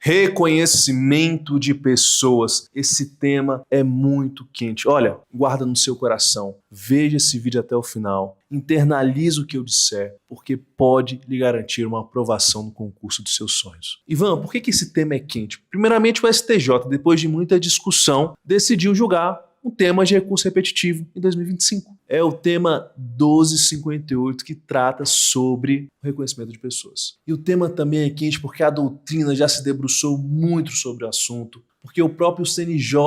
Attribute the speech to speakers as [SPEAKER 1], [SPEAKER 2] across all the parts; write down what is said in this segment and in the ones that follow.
[SPEAKER 1] Reconhecimento de pessoas. Esse tema é muito quente. Olha, guarda no seu coração. Veja esse vídeo até o final. Internalize o que eu disser, porque pode lhe garantir uma aprovação no concurso dos seus sonhos. Ivan, por que esse tema é quente? Primeiramente, o STJ, depois de muita discussão, decidiu julgar um tema de recurso repetitivo em 2025. É o tema 1258, que trata sobre o reconhecimento de pessoas. E o tema também é quente porque a doutrina já se debruçou muito sobre o assunto, porque o próprio CNJ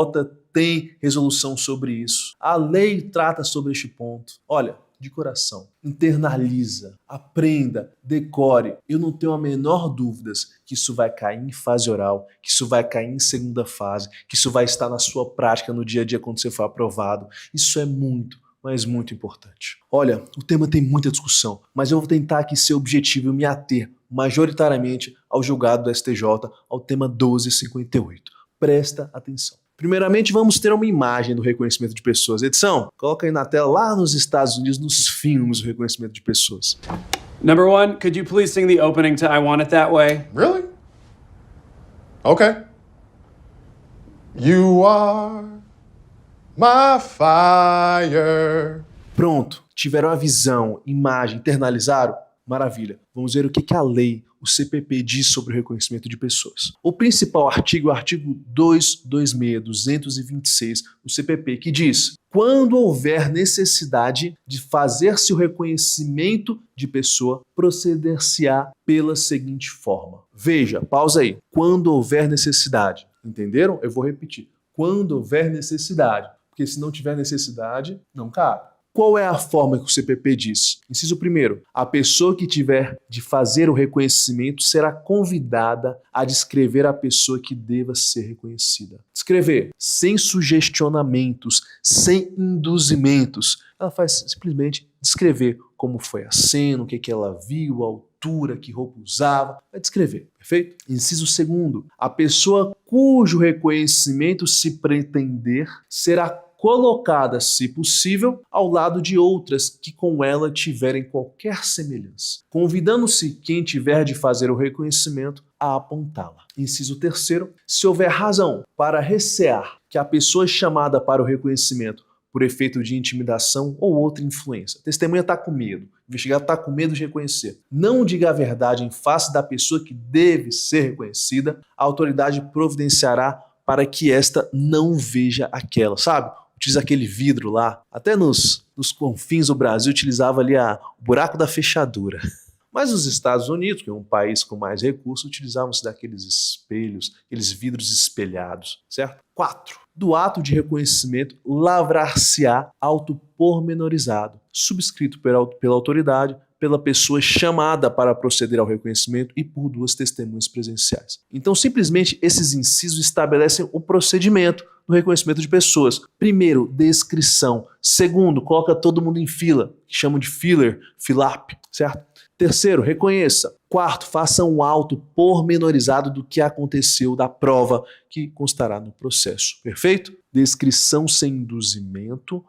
[SPEAKER 1] tem resolução sobre isso. A lei trata sobre este ponto. Olha, de coração, internaliza, aprenda, decore. Eu não tenho a menor dúvida que isso vai cair em fase oral, que isso vai cair em segunda fase, que isso vai estar na sua prática no dia a dia quando você for aprovado. Isso é muito, mas muito importante. Olha, o tema tem muita discussão, mas eu vou tentar aqui ser objetivo e me ater majoritariamente ao julgado do STJ, ao tema 1258. Presta atenção. Primeiramente, vamos ter uma imagem do reconhecimento de pessoas. Edição, coloca aí na tela, lá nos Estados Unidos, nos filmes, o reconhecimento de pessoas.
[SPEAKER 2] Number one, could you please sing the opening to I Want It That Way?
[SPEAKER 3] Really? Okay. You are my fire.
[SPEAKER 1] Pronto, tiveram a visão, imagem, internalizaram? Maravilha. Vamos ver o que a lei, o CPP, diz sobre o reconhecimento de pessoas. O principal artigo é o artigo 226 do CPP, que diz: quando houver necessidade de fazer-se o reconhecimento de pessoa, proceder-se-á pela seguinte forma. Veja, pausa aí. Quando houver necessidade. Entenderam? Eu vou repetir. Quando houver necessidade. Porque se não tiver necessidade, não cabe. Qual é a forma que o CPP diz? Inciso 1º, a pessoa que tiver de fazer o reconhecimento será convidada a descrever a pessoa que deva ser reconhecida. Descrever sem sugestionamentos, sem induzimentos. Ela faz simplesmente descrever como foi a cena, o que ela viu, a altura, que roupa usava. Vai descrever, perfeito? Inciso 2º, a pessoa cujo reconhecimento se pretender será colocada, se possível, ao lado de outras que com ela tiverem qualquer semelhança, convidando-se quem tiver de fazer o reconhecimento a apontá-la. Inciso 3º, se houver razão para recear que a pessoa chamada para o reconhecimento por efeito de intimidação ou outra influência. A testemunha está com medo, o investigado está com medo de reconhecer. Não diga a verdade em face da pessoa que deve ser reconhecida, a autoridade providenciará para que esta não veja aquela, sabe? Utiliza aquele vidro lá. Até nos confins do Brasil utilizava ali o buraco da fechadura. Mas nos Estados Unidos, que é um país com mais recursos, utilizavam-se daqueles espelhos, aqueles vidros espelhados, certo? 4. Do ato de reconhecimento lavrar-se-á auto pormenorizado, subscrito pela autoridade, pela pessoa chamada para proceder ao reconhecimento e por 2 testemunhas presenciais. Então, simplesmente, esses incisos estabelecem o procedimento do reconhecimento de pessoas. Primeiro, descrição. Segundo, coloca todo mundo em fila, que chamam de fill-up, certo? Terceiro, reconheça. Quarto, faça um auto pormenorizado do que aconteceu, da prova que constará no processo. Perfeito? Descrição sem induzimento.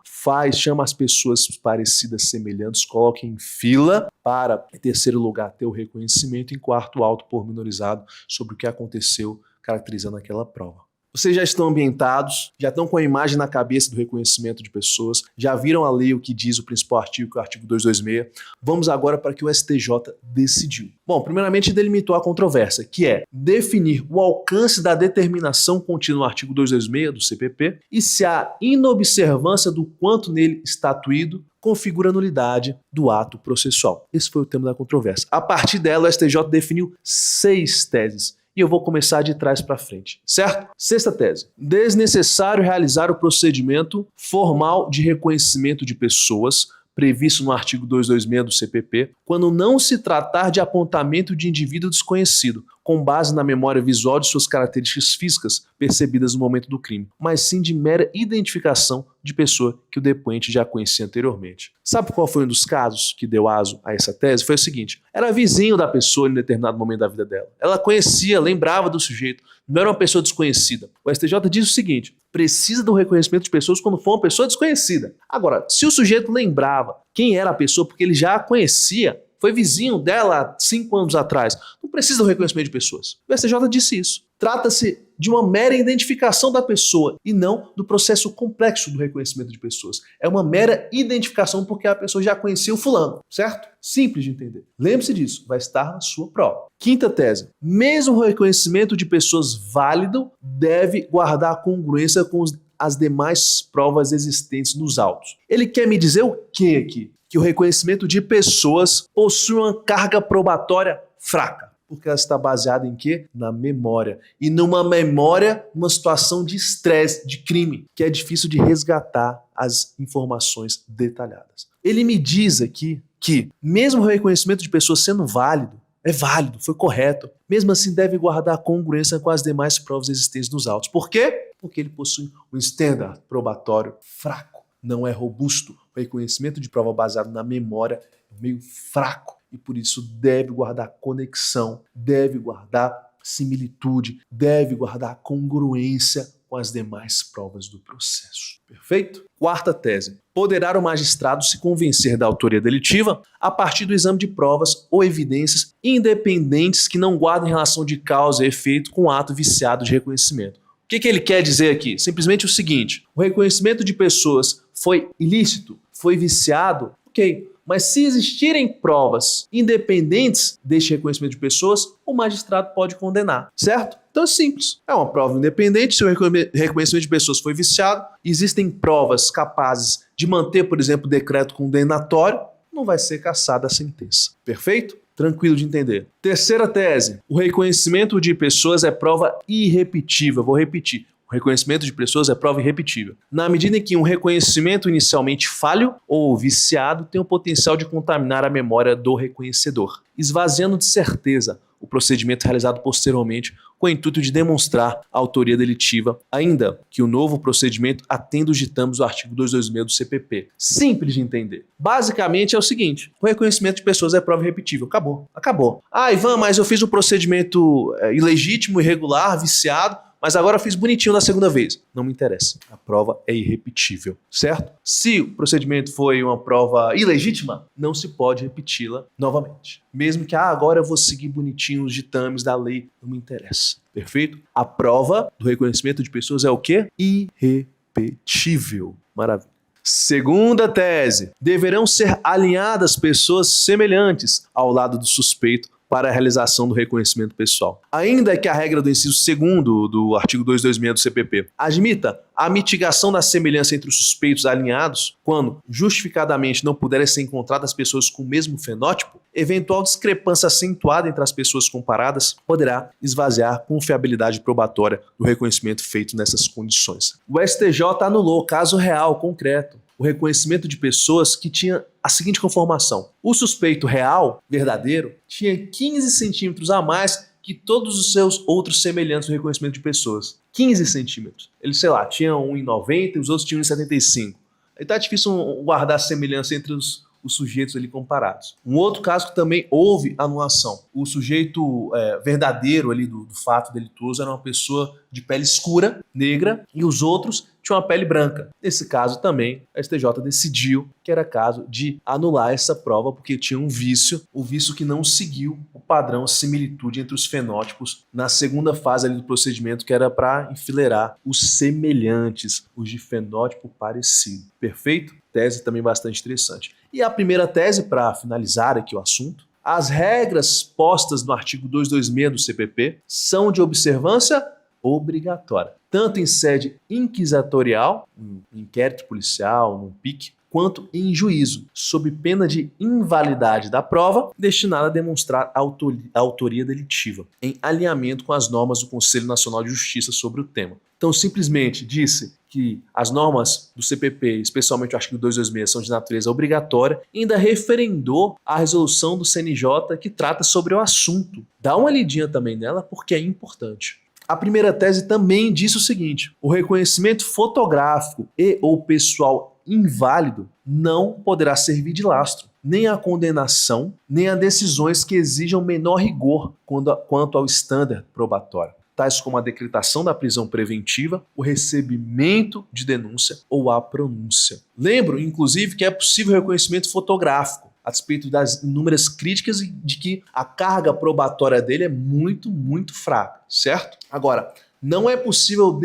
[SPEAKER 1] Chama as pessoas parecidas, semelhantes, coloque em fila para, em terceiro lugar, ter o reconhecimento. Em quarto, auto pormenorizado sobre o que aconteceu, caracterizando aquela prova. Vocês já estão ambientados, já estão com a imagem na cabeça do reconhecimento de pessoas, já viram a lei, o que diz o principal artigo, que é o artigo 226. Vamos agora para o que o STJ decidiu. Bom, primeiramente delimitou a controvérsia, que é definir o alcance da determinação contida no artigo 226 do CPP e se a inobservância do quanto nele estatuído configura a nulidade do ato processual. Esse foi o tema da controvérsia. A partir dela, o STJ definiu 6 teses. E eu vou começar de trás para frente, certo? 6ª tese. Desnecessário realizar o procedimento formal de reconhecimento de pessoas previsto no artigo 226 do CPP, quando não se tratar de apontamento de indivíduo desconhecido, com base na memória visual de suas características físicas percebidas no momento do crime, mas sim de mera identificação de pessoa que o depoente já conhecia anteriormente. Sabe qual foi um dos casos que deu aso a essa tese? Foi o seguinte: era vizinho da pessoa em determinado momento da vida dela. Ela conhecia, lembrava do sujeito, não era uma pessoa desconhecida. O STJ diz o seguinte: precisa do reconhecimento de pessoas quando for uma pessoa desconhecida. Agora, se o sujeito lembrava quem era a pessoa porque ele já a conhecia, foi vizinho dela há 5 anos atrás, não precisa do reconhecimento de pessoas. O STJ disse isso. Trata-se de uma mera identificação da pessoa e não do processo complexo do reconhecimento de pessoas. É uma mera identificação porque a pessoa já conhecia o fulano, certo? Simples de entender. Lembre-se disso, vai estar na sua prova. Quinta tese. Mesmo o reconhecimento de pessoas válido deve guardar congruência com as demais provas existentes nos autos. Ele quer me dizer o que aqui? Que o reconhecimento de pessoas possui uma carga probatória fraca. Porque ela está baseada em quê? Na memória. E numa memória, uma situação de estresse, de crime, que é difícil de resgatar as informações detalhadas. Ele me diz aqui que, mesmo o reconhecimento de pessoas sendo válido, é válido, foi correto, mesmo assim deve guardar congruência com as demais provas existentes nos autos. Por quê? Porque ele possui um standard probatório fraco, não é robusto. O reconhecimento de prova baseado na memória é meio fraco. E por isso deve guardar conexão, deve guardar similitude, deve guardar congruência com as demais provas do processo. Perfeito? Quarta tese. Poderá o magistrado se convencer da autoria delitiva a partir do exame de provas ou evidências independentes que não guardem relação de causa e efeito com o ato viciado de reconhecimento. O que ele quer dizer aqui? Simplesmente o seguinte: o reconhecimento de pessoas foi ilícito, foi viciado, ok. Mas se existirem provas independentes deste reconhecimento de pessoas, o magistrado pode condenar, certo? Então é simples. É uma prova independente, se o reconhecimento de pessoas foi viciado, existem provas capazes de manter, por exemplo, o decreto condenatório, não vai ser cassada a sentença. Perfeito? Tranquilo de entender. Terceira tese. O reconhecimento de pessoas é prova irrepetível. Vou repetir. O reconhecimento de pessoas é prova irrepetível. Na medida em que um reconhecimento inicialmente falho ou viciado tem o potencial de contaminar a memória do reconhecedor, esvaziando de certeza o procedimento realizado posteriormente com o intuito de demonstrar a autoria delitiva, ainda que o novo procedimento atenda os ditames do artigo 226 do CPP. Simples de entender. Basicamente é o seguinte: o reconhecimento de pessoas é prova irrepetível. Acabou. Ah, Ivan, mas eu fiz um procedimento ilegítimo, irregular, viciado, mas agora eu fiz bonitinho na segunda vez. Não me interessa. A prova é irrepetível, certo? Se o procedimento foi uma prova ilegítima, não se pode repeti-la novamente. Mesmo que agora eu vou seguir bonitinho os ditames da lei, não me interessa. Perfeito? A prova do reconhecimento de pessoas é o quê? Irrepetível. Maravilha. Segunda tese. Deverão ser alinhadas pessoas semelhantes ao lado do suspeito para a realização do reconhecimento pessoal. Ainda que a regra do inciso 2º do artigo 226 do CPP admita a mitigação da semelhança entre os suspeitos alinhados, quando justificadamente não puderem ser encontradas pessoas com o mesmo fenótipo, eventual discrepância acentuada entre as pessoas comparadas poderá esvaziar a confiabilidade probatória do reconhecimento feito nessas condições. O STJ anulou caso real, concreto, o reconhecimento de pessoas que tinha a seguinte conformação: o suspeito real, verdadeiro, tinha 15 centímetros a mais que todos os seus outros semelhantes no reconhecimento de pessoas. 15 centímetros. Ele, sei lá, tinha 1,90 e os outros tinham 1,75. Aí tá difícil guardar a semelhança entre os sujeitos ali comparados. Um outro caso que também houve anulação. O sujeito verdadeiro ali do fato delituoso era uma pessoa de pele escura, negra, e os outros tinham uma pele branca. Nesse caso também, a STJ decidiu que era caso de anular essa prova porque tinha um vício, o vício que não seguiu o padrão similitude entre os fenótipos na segunda fase ali do procedimento, que era para enfileirar os semelhantes, os de fenótipo parecido. Perfeito? Tese também bastante interessante. E a primeira tese, para finalizar aqui o assunto: as regras postas no artigo 226 do CPP são de observância obrigatória, tanto em sede inquisitorial, um inquérito policial, num PIC, quanto em juízo, sob pena de invalidade da prova destinada a demonstrar a autoria delitiva, em alinhamento com as normas do Conselho Nacional de Justiça sobre o tema. Então, simplesmente disse que as normas do CPP, especialmente o artigo 226, são de natureza obrigatória, e ainda referendou a resolução do CNJ que trata sobre o assunto. Dá uma lidinha também nela, porque é importante. A primeira tese também disse o seguinte: o reconhecimento fotográfico e ou pessoal inválido não poderá servir de lastro, nem a condenação, nem a decisões que exijam menor rigor quanto ao estándar probatório, tais como a decretação da prisão preventiva, o recebimento de denúncia ou a pronúncia. Lembro, inclusive, que é possível reconhecimento fotográfico. a despeito das inúmeras críticas e de que a carga probatória dele é muito, muito fraca, certo? Agora, não é possível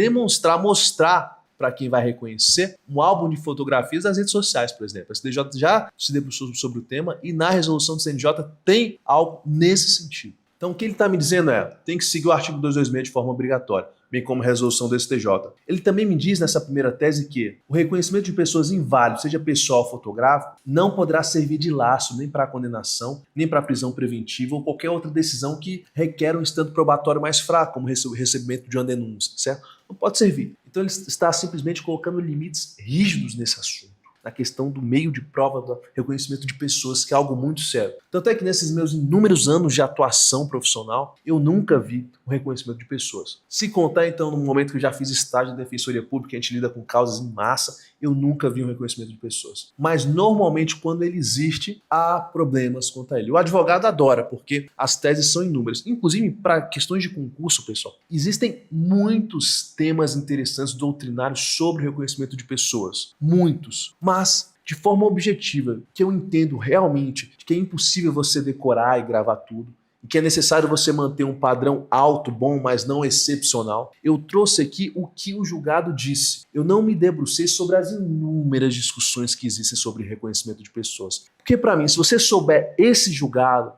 [SPEAKER 1] mostrar para quem vai reconhecer um álbum de fotografias das redes sociais, por exemplo. A CNJ já se debruçou sobre o tema e na resolução do CNJ tem algo nesse sentido. Então o que ele está me dizendo é, tem que seguir o artigo 226 de forma obrigatória, bem como a resolução do STJ. Ele também me diz nessa primeira tese que o reconhecimento de pessoas inválidas, seja pessoal ou fotográfico, não poderá servir de laço nem para condenação, nem para prisão preventiva ou qualquer outra decisão que requer um instante probatório mais fraco, como o recebimento de uma denúncia, certo? Não pode servir. Então ele está simplesmente colocando limites rígidos nesse assunto, na questão do meio de prova do reconhecimento de pessoas, que é algo muito sério. Tanto é que nesses meus inúmeros anos de atuação profissional, eu nunca vi o reconhecimento de pessoas. Se contar então no momento que eu já fiz estágio de defensoria pública, a gente lida com causas em massa, eu nunca vi um reconhecimento de pessoas. Mas normalmente quando ele existe, há problemas quanto a ele. O advogado adora, porque as teses são inúmeras. Inclusive para questões de concurso, pessoal, existem muitos temas interessantes doutrinários sobre o reconhecimento de pessoas. Muitos. Mas de forma objetiva, que eu entendo realmente que é impossível você decorar e gravar tudo, e que é necessário você manter um padrão alto, bom, mas não excepcional. Eu trouxe aqui o que o julgado disse. Eu não me debrucei sobre as inúmeras discussões que existem sobre reconhecimento de pessoas. Porque para mim, se você souber esse julgado,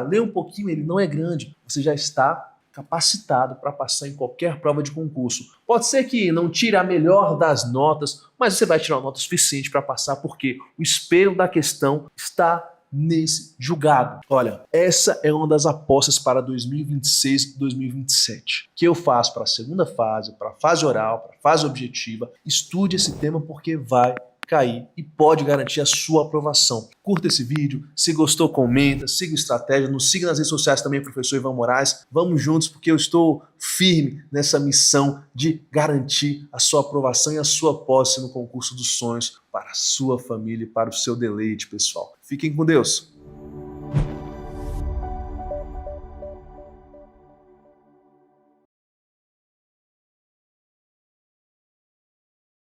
[SPEAKER 1] lê um pouquinho, ele não é grande, você já está capacitado para passar em qualquer prova de concurso. Pode ser que não tire a melhor das notas, mas você vai tirar uma nota suficiente para passar, porque o espelho da questão está nesse julgado. Olha, essa é uma das apostas para 2026 e 2027, que eu faço para a segunda fase, para a fase oral, para a fase objetiva. Estude esse tema porque vai cair e pode garantir a sua aprovação. Curta esse vídeo, se gostou, comenta, siga o Estratégia, nos siga nas redes sociais também, professor Ivan Moraes. Vamos juntos porque eu estou firme nessa missão de garantir a sua aprovação e a sua posse no concurso dos sonhos para a sua família e para o seu deleite, pessoal. Fiquem com Deus.